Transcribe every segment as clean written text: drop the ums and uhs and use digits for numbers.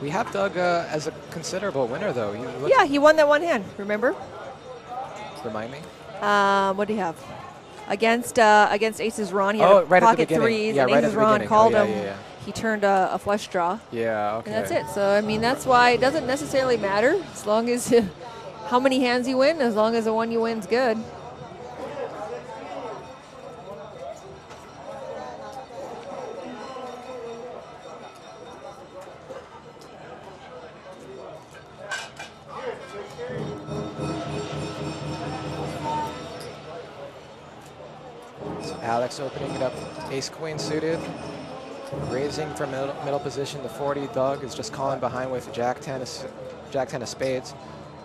We have Doug as a considerable winner, though. Yeah, he won that one hand, remember? Remind me? What do you have? Against Aces Ron, he had right at the pocket beginning. threes, Yeah, and right Aces at the Ron beginning. called him. Yeah. He turned a flush draw. Yeah, okay. And that's it. So, I mean, that's why it doesn't necessarily matter as long as how many hands you win, as long as the one you win's good. Alex opening it up, ace-queen suited, raising from middle position to 40. Doug is just calling behind with Jack-10 of spades.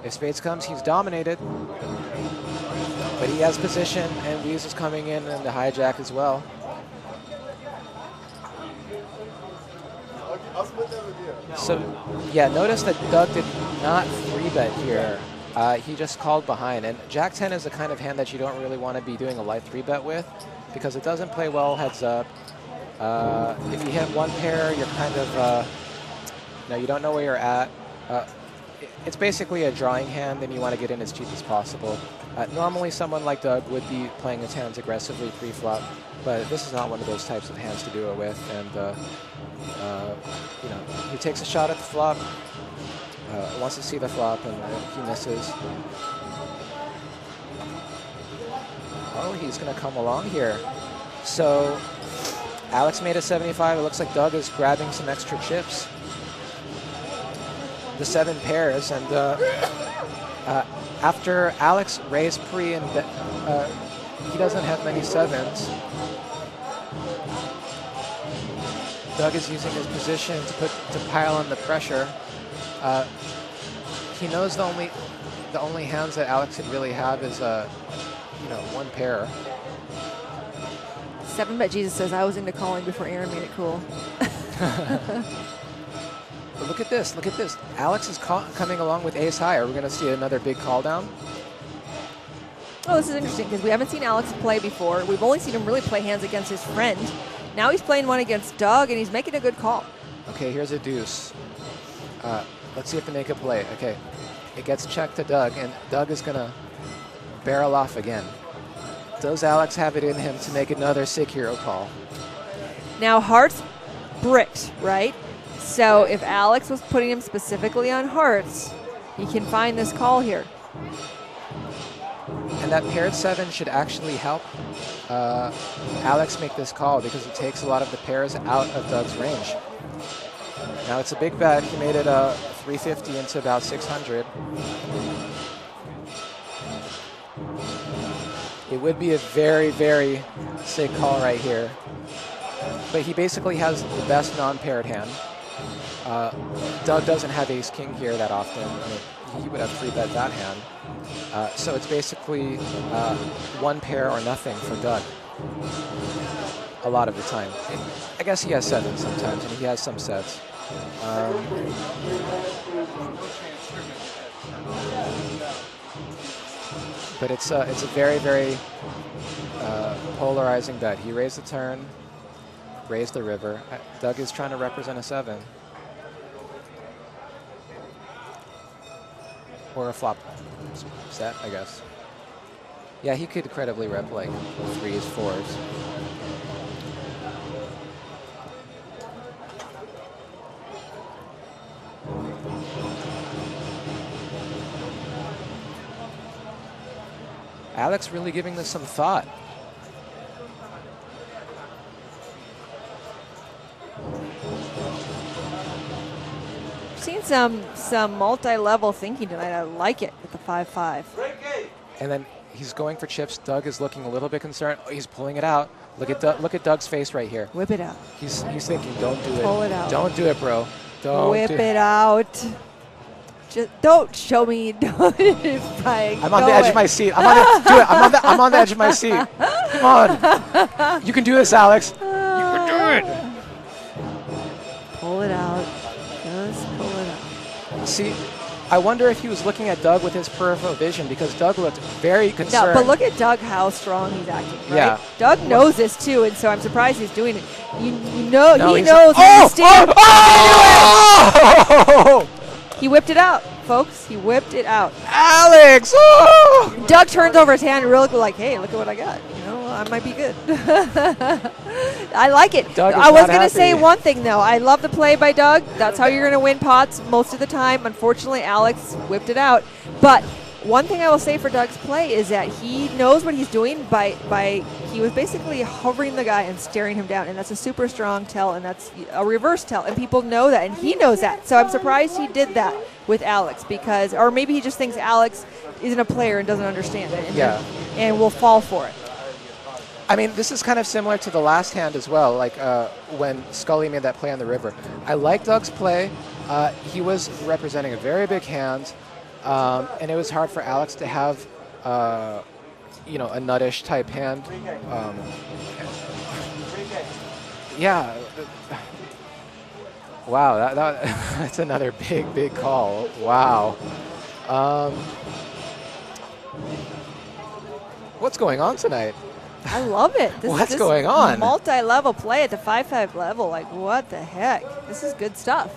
If spades comes, he's dominated, but he has position, and Weeze is coming in and the hijack as well. So, yeah, notice that Doug did not 3-bet here. He just called behind, and Jack-10 is the kind of hand that you don't really want to be doing a light 3-bet with, because it doesn't play well heads up. If you hit one pair, you're kind of, you don't know where you're at. It's basically a drawing hand, and you want to get in as cheap as possible. Normally, someone like Doug would be playing his hands aggressively pre-flop, but this is not one of those types of hands to do it with. And he takes a shot at the flop, wants to see the flop, and he misses. Oh, he's going to come along here. So Alex made a 75. It looks like Doug is grabbing some extra chips. The 7 pairs, and after Alex raised pre, and he doesn't have many 7s. Doug is using his position to pile on the pressure. He knows the only hands that Alex could really have is one pair. 7-bet Jesus says I was into calling before Aaron made it cool. But look at this. Look at this. Alex is coming along with ace high. Are we going to see another big call down? Oh, this is interesting because we haven't seen Alex play before. We've only seen him really play hands against his friend. Now he's playing one against Doug, and he's making a good call. Okay, here's a deuce. Let's see if they make a play. Okay, it gets checked to Doug, and Doug is going to barrel off again. Does Alex have it in him to make another sick hero call? Now, hearts bricked, right? So if Alex was putting him specifically on hearts, he can find this call here. And that paired 7 should actually help Alex make this call because it takes a lot of the pairs out of Doug's range. Now it's a big bet. He made it 350 into about 600. It would be a very, very sick call right here. But he basically has the best non-paired hand. Doug doesn't have ace-king here that often. I mean, he would have 3-bet that hand. So it's basically one pair or nothing for Doug a lot of the time. I guess he has 7 sometimes, and he has some sets. But it's a very, very polarizing bet. He raised the turn, raised the river. Doug is trying to represent a 7. Or a flop set, I guess. Yeah, he could credibly rep like 3s, 4s. Alex really giving this some thought. Seen some multi-level thinking tonight. I like it with the 5-5. And then he's going for chips. Doug is looking a little bit concerned. Oh, he's pulling it out. Look at Doug's face right here. Whip it out. He's thinking, don't do it. Pull it out. Don't do it, bro. Don't whip it out. Just don't show me. Don't Brian, I'm on the edge of my seat. I'm on the edge of my seat. Come on. You can do this, Alex. You can do it. Pull it out. Just pull it out. See, I wonder if he was looking at Doug with his peripheral vision because Doug looked very concerned. No, but look at Doug, how strong he's acting, right? Yeah. Doug knows this too, and so I'm surprised he's doing it. He knows No, when you stand. He whipped it out, folks. He whipped it out. Alex! Oh! Doug turns over his hand real quick, like, hey, look at what I got. You know, I might be good. I like it. Doug is I was not going to say happy. one thing, though. I love the play by Doug. That's how you're going to win pots most of the time. Unfortunately, Alex whipped it out. But one thing I will say for Doug's play is that he knows what he's doing he was basically hovering the guy and staring him down, and that's a super strong tell, and that's a reverse tell, and people know that, and he knows that. So I'm surprised he did that with Alex or maybe he just thinks Alex isn't a player and doesn't understand it, and will fall for it. I mean, this is kind of similar to the last hand as well, like when Scully made that play on the river. I like Doug's play. He was representing a very big hand, and it was hard for Alex to have a nuttish type hand. Yeah. Wow, that's another big call. Wow. What's going on tonight? I love it. What's going on? Multi-level play at the 5-5 level. Like, what the heck? This is good stuff.